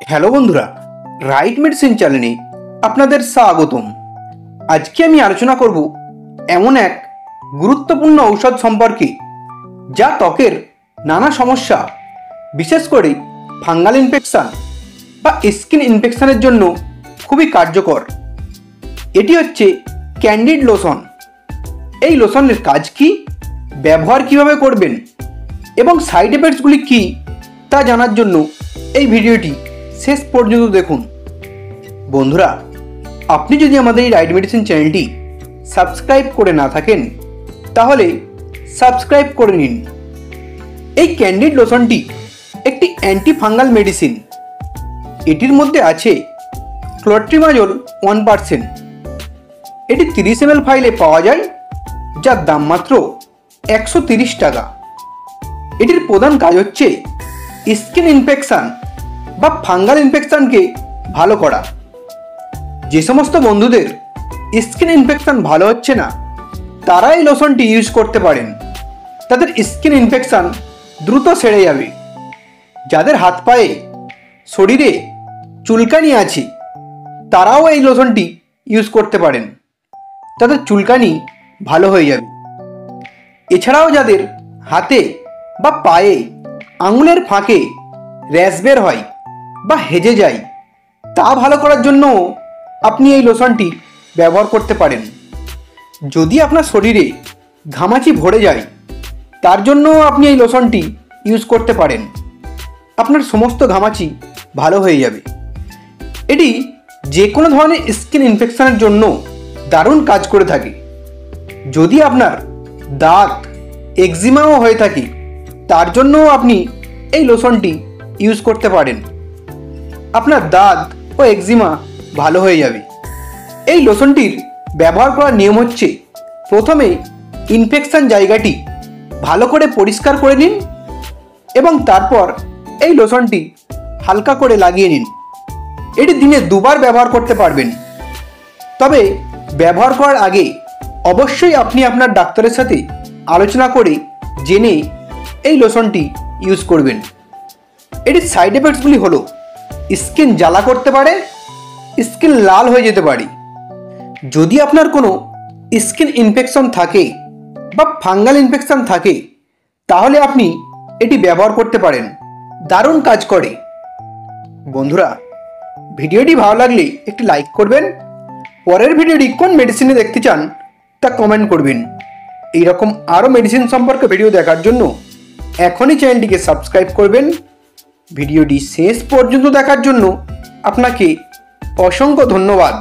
Hello বন্ধুরা, right medicine চ্যানেলে আপনাদের স্বাগতম। আজকে আমি আলোচনা করব এমন এক গুরুত্বপূর্ণ ঔষধ সম্পর্কে যা ত্বকের নানা সমস্যা, বিশেষ করে ফাঙ্গাল ইনফেকশন বা স্কিন ইনফেকশনের জন্য খুবই কার্যকর। এটি হচ্ছে ক্যান্ডিড লোশন। এই লোশনের কাজ কি, ব্যবহার কিভাবে করবেন এবং সাইড এফেক্টসগুলি কী তা জানার জন্য এই ভিডিওটি শেষ পর্যন্ত দেখুন। বন্ধুরা, আপনি যদি আমাদের এই রাইট মেডিসিন চ্যানেলটি সাবস্ক্রাইব করে না থাকেন তাহলে সাবস্ক্রাইব করে নিন। এই ক্যান্ডিড লোশনটি একটি অ্যান্টি ফাঙ্গাল মেডিসিন। এটির মধ্যে আছে ক্লোট্রিমাজোল 1%। এটি 30 ml ফাইলে পাওয়া যায়, যার দাম মাত্র 130 টাকা। এটির প্রধান কাজ হচ্ছে স্কিন ইনফেকশন বা ফাঙ্গাল ইনফেকশনকে ভালো করা। যে সমস্ত বন্ধুদের স্কিন ইনফেকশন ভালো হচ্ছে না তারা এই লোশনটি ইউজ করতে পারেন। তাদের স্কিন ইনফেকশন দ্রুত সেরে যাবে। যাদের হাত পায়ে, শরীরে চুলকানি আছে তারাও এই লোশনটি ইউজ করতে পারেন, তাদের চুলকানি ভালো হয়ে যাবে। এছাড়াও যাদের হাতে বা পায়ে আঙুলের ফাঁকে র্যাশ বের হয় বা হেজে যায় তা ভালো করার জন্য আপনি এই লোশনটি ব্যবহার করতে পারেন। যদি আপনার শরীরে ঘামাচি ভরে যায় তার জন্য আপনি এই লোশনটি ইউজ করতে পারেন। আপনার সমস্ত ঘামাচি ভালো হয়ে যাবে। এটি যে কোনো ধরনের স্কিন ইনফেকশনের জন্য দারুণ কাজ করে থাকে। যদি আপনার দাঁত, একজিমাও হয়ে থাকে তার জন্যও আপনি এই লোশনটি ইউজ করতে পারেন। আপনার দাঁত ও একজিমা ভালো হয়ে যাবে। এই লোশনটির ব্যবহার করার নিয়ম হচ্ছে, প্রথমে ইনফেকশন জায়গাটি ভালো করে পরিষ্কার করে নিন এবং তারপর এই লোশনটি হালকা করে লাগিয়ে নিন। এটি দিনে 2 বার ব্যবহার করতে পারবেন। তবে ব্যবহার করার আগে অবশ্যই আপনি আপনার ডাক্তারের সাথে আলোচনা করে জেনে এই লোশনটি ইউজ করবেন। এটির সাইড এফেক্টসগুলি হলো স্কিন জ্বালা করতে পারে, স্কিন লাল হয়ে যেতে পারে। যদি আপনার কোনো স্কিন ইনফেকশন থাকে বা ফাঙ্গাল ইনফেকশন থাকে তাহলে আপনি এটি ব্যবহার করতে পারেন, দারুণ কাজ করে। বন্ধুরা, ভিডিওটি ভালো লাগলে একটি লাইক করবেন। পরের ভিডিওটি কোন মেডিসিনে দেখতে চান তা কমেন্ট করবেন। এইরকম আরও মেডিসিন সম্পর্কে ভিডিও দেখার জন্য এখনই চ্যানেলটিকে সাবস্ক্রাইব করবেন। ভিডিওটি শেষ পর্যন্ত দেখার জন্য আপনাকে অসংখ্য ধন্যবাদ।